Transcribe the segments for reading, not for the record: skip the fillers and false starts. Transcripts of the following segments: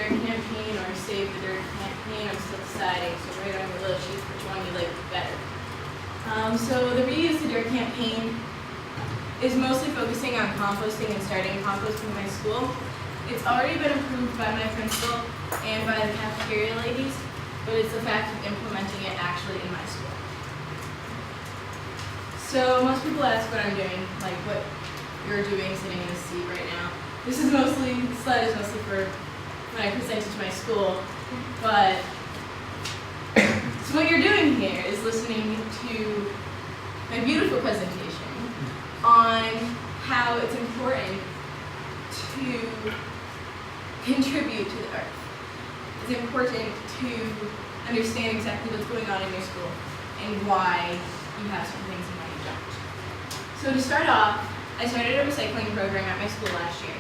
Dirt campaign or Save the Dirt campaign. I'm still deciding, so write on your little sheets which one you like better. So the Reuse the Dirt campaign is mostly focusing on composting and starting composting in my school. It's already been approved by my principal and by the cafeteria ladies, but it's the fact of implementing it actually in my school. So most people ask what I'm doing, like what you're doing sitting in this seat right now. This slide is mostly for when I present it to my school, but so what you're doing here is listening to my beautiful presentation on how it's important to contribute to the earth. It's important to understand exactly what's going on in your school and why you have some things and why you don't. So to start off, I started a recycling program at my school last year.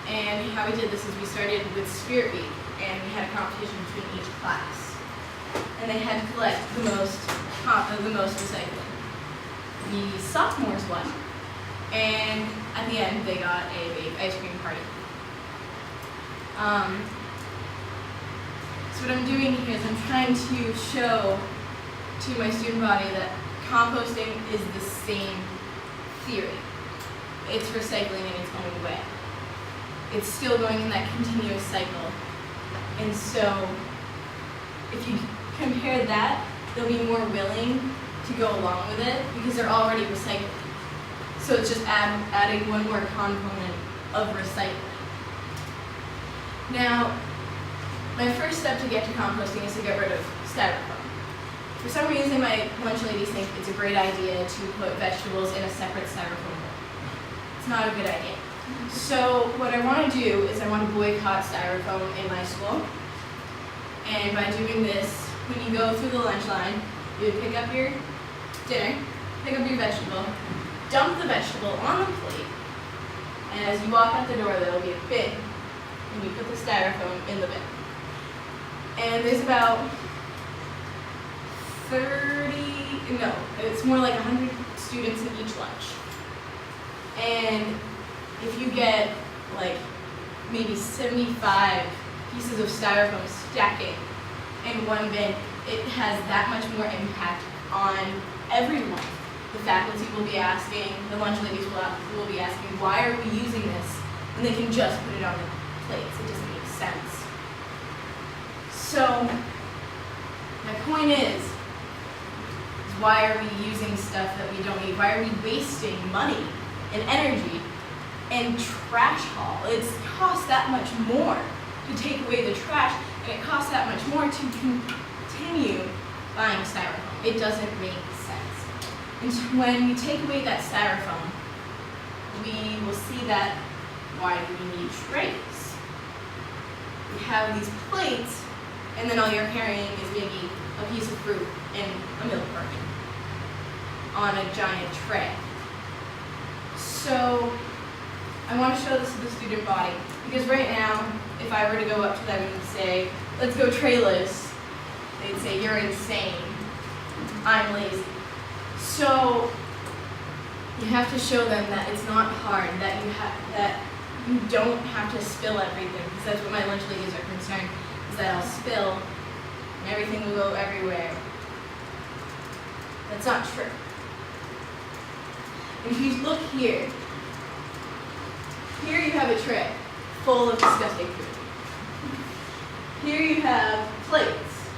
And how we did this is we started with Spirit Week, and we had a competition between each class. And they had to collect the most recycling. The sophomores won, and at the end they got a big ice cream party. So what I'm doing here is I'm trying to show to my student body that composting is the same theory. It's recycling in its own way. It's still going in that continuous cycle. And so if you compare that, they'll be more willing to go along with it because they're already recycling. So it's just adding one more component of recycling. Now, my first step to get to composting is to get rid of styrofoam. For some reason, my lunch ladies think it's a great idea to put vegetables in a separate styrofoam bowl. It's not a good idea. So what I want to do is I want to boycott styrofoam in my school. And by doing this, when you go through the lunch line, you would pick up your dinner, pick up your vegetable, dump the vegetable on the plate, and as you walk out the door, there will be a bin, and you put the styrofoam in the bin. And there's about it's more like 100 students in each lunch. And if you get like maybe 75 pieces of styrofoam stacking in one bin, it has that much more impact on everyone. The faculty will be asking, the lunch ladies will be asking, why are we using this when they can just put it on the plates? It doesn't make sense. So my point is why are we using stuff that we don't need? Why are we wasting money and energy and trash haul? It costs that much more to take away the trash, and it costs that much more to continue buying styrofoam. It doesn't make sense. And so when we take away that styrofoam, we will see that why do we need trays? We have these plates, and then all you're carrying is maybe a piece of fruit and a milk carton on a giant tray. So I want to show this to the student body, because right now, if I were to go up to them and say, let's go trayless, they'd say, you're insane, I'm lazy. So you have to show them that it's not hard, that you don't have to spill everything, because that's what my lunch ladies are concerned, is that I'll spill and everything will go everywhere. That's not true. If you look here you have a tray full of disgusting food. Here you have plates.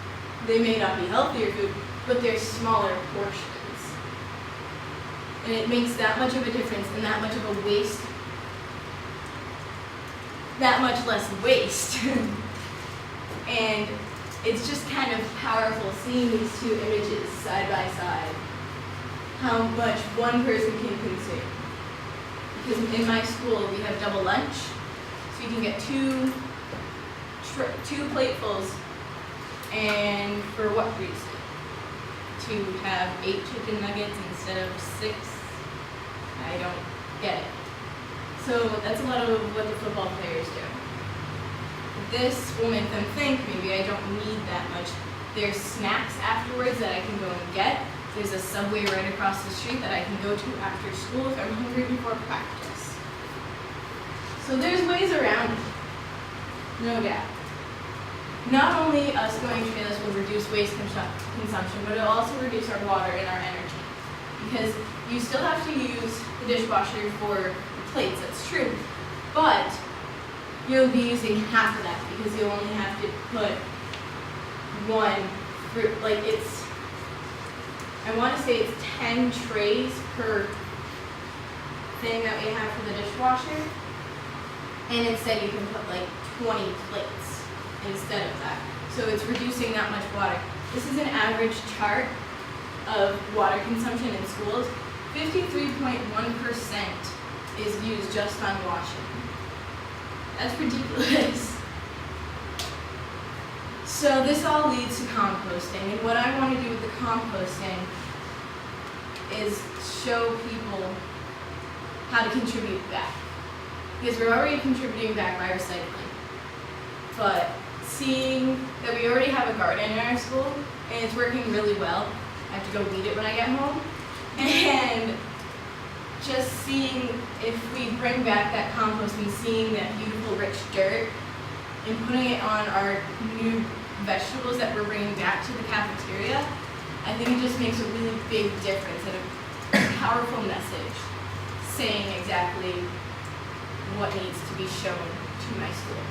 They may not be healthier food, but they're smaller portions. And it makes that much of a difference and that much of a waste, that much less waste. And it's just kind of powerful seeing these two images side by side, how much one person can consume. Because in my school we have double lunch, so you can get two platefuls, and for what reason? To have 8 chicken nuggets instead of 6? I don't get it. So that's a lot of what the football players do. This will make them think maybe I don't need that much. There's snacks afterwards that I can go and get. There's a Subway right across the street that I can go to after school if I'm hungry before practice. So there's ways around it, no doubt. not only us going trayless will reduce waste consumption, but it'll also reduce our water and our energy. Because you still have to use the dishwasher for the plates, that's true. But you'll be using half of that because you'll only have to put one, like it's, I want to say it's 10 trays per thing that we have for the dishwasher. And instead you can put like 20 plates instead of that. So it's reducing that much water. This is an average chart of water consumption in schools. 53.1% is used just on washing. That's ridiculous. So this all leads to composting, and what I want to do with the composting is show people how to contribute back. Because we're already contributing back by recycling. But seeing that we already have a garden in our school, and it's working really well, I have to go weed it when I get home, and just seeing if we bring back that compost and seeing that beautiful rich dirt and putting it on our new vegetables that we're bringing back to the cafeteria, I think it just makes a really big difference and a powerful message saying exactly what needs to be shown to my school.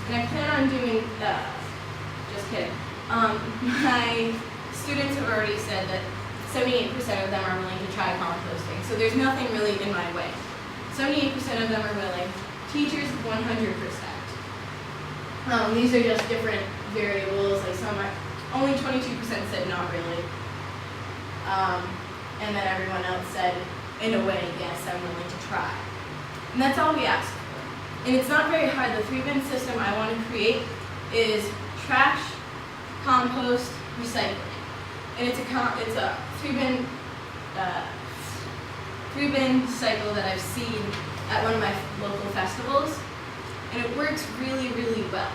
And I plan on doing, just kidding, my students have already said that 78% of them are willing to try composting, so there's nothing really in my way. 78% of them are willing. Teachers, 100%. These are just different variables, like some are, only 22% said not really. And then everyone else said, in a way, yes, I'm willing to try. And that's all we ask for. And it's not very hard. The 3-bin system I want to create is trash, compost, recycling. And it's a 3-bin cycle that I've seen at one of my local festivals, and it works really, really well.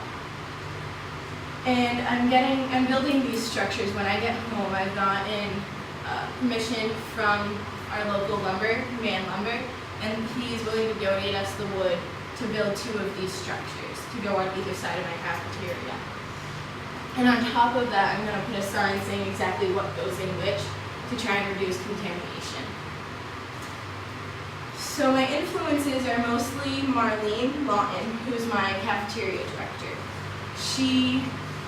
And I'm building these structures. When I get home, I've gotten permission from our local man lumber, and he's willing to donate us the wood to build 2 of these structures to go on either side of my cafeteria. And on top of that, I'm going to put a sign saying exactly what goes in which to try and reduce contamination. So my influences are mostly Marlene Lawton, who's my cafeteria director. She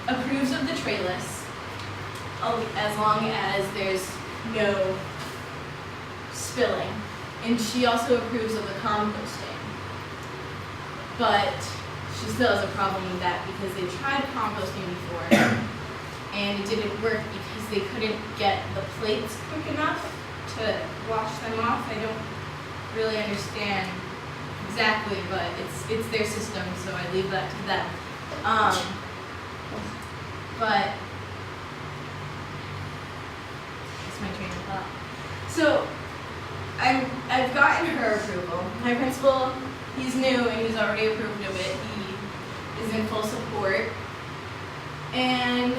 approves of the trayless as long as there's no spilling. And she also approves of the composting. But she still has a problem with that because they tried composting before and it didn't work because they couldn't get the plates quick enough to wash them off. I don't really understand exactly, but it's their system, so I leave that to them. But that's my train of thought. So I've gotten her approval. My principal, he's new and he's already approved of it. He is in full support. And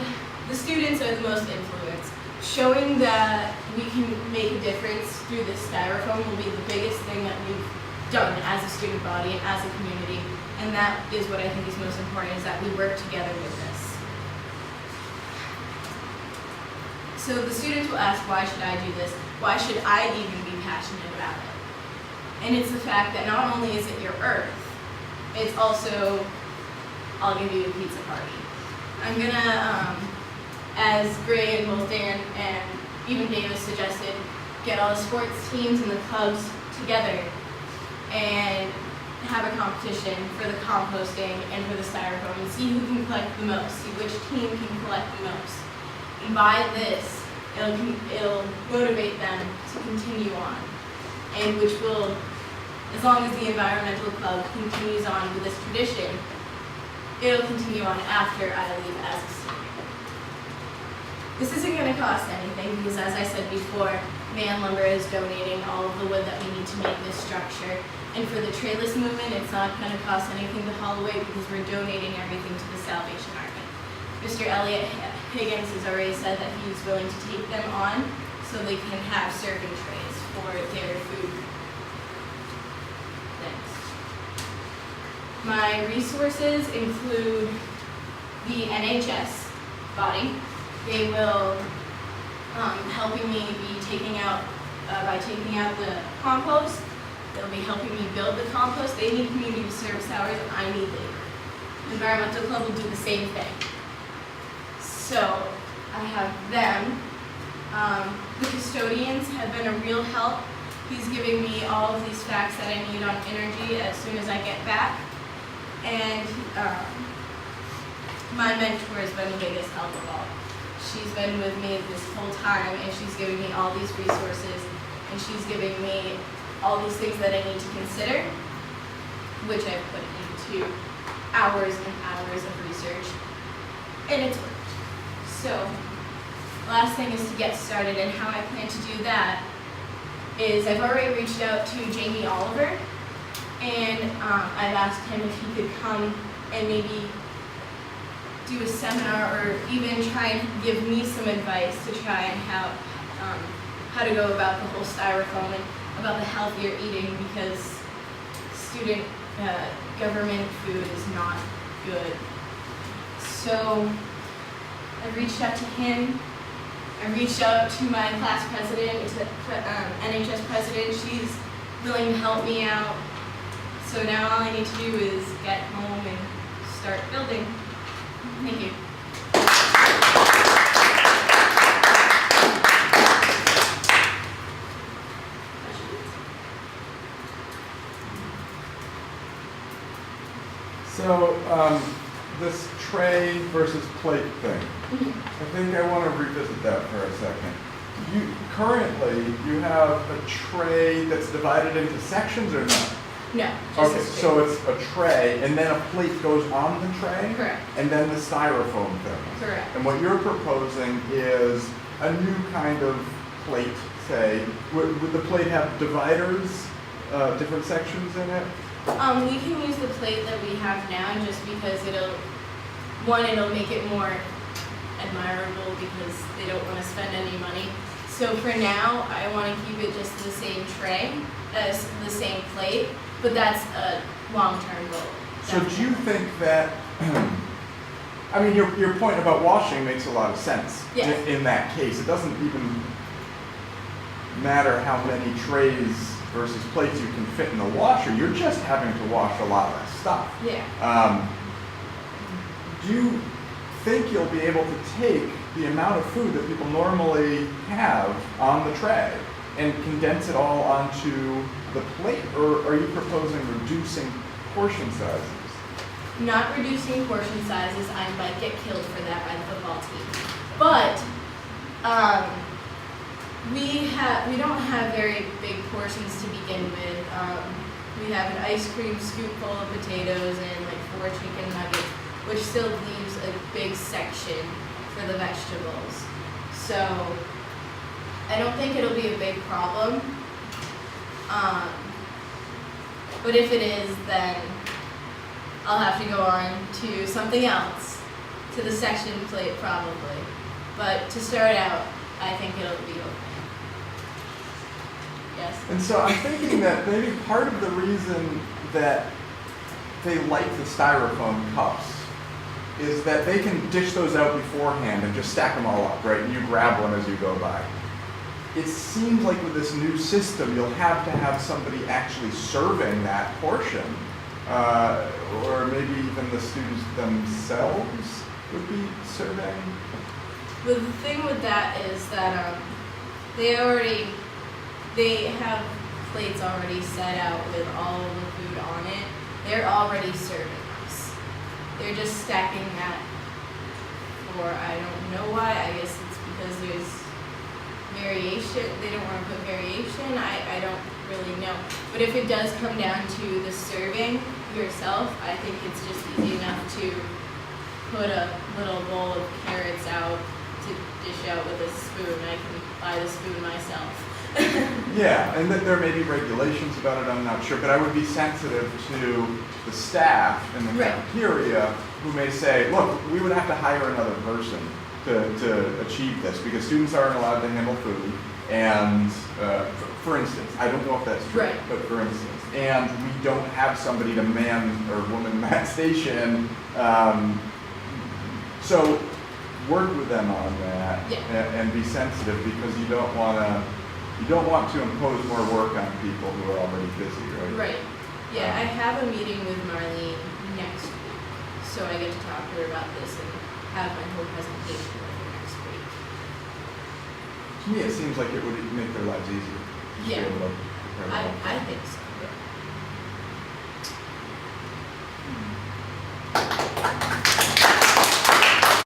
the students are the most influenced. Showing that we can make a difference through this styrofoam will be the biggest thing that we've done as a student body and as a community. And that is what I think is most important, is that we work together with this. So the students will ask, why should I do this? Why should I even be passionate about it? And it's the fact that not only is it your earth, it's also, I'll give you a pizza party. I'm gonna, as Gray and both Dan and even Davis suggested, get all the sports teams and the clubs together and have a competition for the composting and for the styrofoam and see who can collect the most, see which team can collect the most. And by this, it'll motivate them to continue on, and which will, as long as the environmental club continues on with this tradition, it'll continue on after I leave as a senior. This isn't going to cost anything because, as I said before, Man Lumber is donating all of the wood that we need to make this structure. And for the trayless movement, it's not going to cost anything to haul away because we're donating everything to the Salvation Army. Mr. Elliot Higgins has already said that he's willing to take them on so they can have serving trays for their food things. My resources include the NHS body. They will helping me be taking out, by taking out the compost. They'll be helping me build the compost. They need community service hours and I need labor. Environmental Club will do the same thing. So I have them. The custodians have been a real help. He's giving me all of these facts that I need on energy as soon as I get back. And my mentor has been the biggest help of all. She's been with me this whole time and she's giving me all these resources and she's giving me all these things that I need to consider, which I've put into hours and hours of research, and it's worked. So, last thing is to get started, and how I plan to do that is I've already reached out to Jamie Oliver, and I've asked him if he could come and maybe do a seminar or even try and give me some advice to try and how to go about the whole styrofoam and about the healthier eating, because student government food is not good. So I reached out to him. I reached out to my class president, to NHS president. She's willing to help me out. So now all I need to do is get home and start building. Thank you. So, this tray versus plate thing, I think I want to revisit that for a second. Currently, you have a tray that's divided into sections or not? No. Okay, so it's a tray, and then a plate goes on the tray? Correct. And then the styrofoam thing? Correct. And what you're proposing is a new kind of plate, say. Would the plate have dividers, different sections in it? We can use the plate that we have now just because it'll make it more admirable because they don't want to spend any money. So for now, I want to keep it just the same tray, as the same plate, but that's a long-term goal. So do you think that, I mean, your point about washing makes a lot of sense. Yes. In that case. It doesn't even matter how many trays versus plates you can fit in the washer. You're just having to wash a lot less stuff. Yeah. Do you think you'll be able to take the amount of food that people normally have on the tray and condense it all onto the plate, or are you proposing reducing portion sizes? Not reducing portion sizes. I might get killed for that by the football team. But we don't have very big portions to begin with. We have an ice cream scoop full of potatoes and like 4 chicken nuggets, which still leaves a big section for the vegetables. So I don't think it'll be a big problem. But if it is, then I'll have to go on to something else, to the section plate probably. But to start out, I think it'll be okay. Yes? And so I'm thinking that maybe part of the reason that they like the styrofoam cups is that they can dish those out beforehand and just stack them all up, right? And you grab one as you go by. It seems like with this new system, you'll have to have somebody actually serving that portion, or maybe even the students themselves would be serving. But the thing with that is that they have plates already set out with all of the food on it. They're already serving us. They're just stacking that for, I don't know why. I guess it's because there's variation. They don't want to put variation. I don't really know. But if it does come down to the serving yourself, I think it's just easy enough to put a little bowl of carrots out to dish out with a spoon. I can buy the spoon myself. Yeah, and that there may be regulations about it, I'm not sure, but I would be sensitive to the staff in the cafeteria who may say, look, we would have to hire another person to achieve this because students aren't allowed to handle food, and for instance, I don't know if that's true, but for instance, and we don't have somebody to man or woman that station So work with them on that Yeah. and be sensitive, because you don't want to impose more work on people who are already busy, right? Right. Yeah, I have a meeting with Marlene next week, so I get to talk to her about this and have my whole presentation with her next week. To me, it seems like it would make their lives easier. Just be Yeah. able to prepare I more. think so.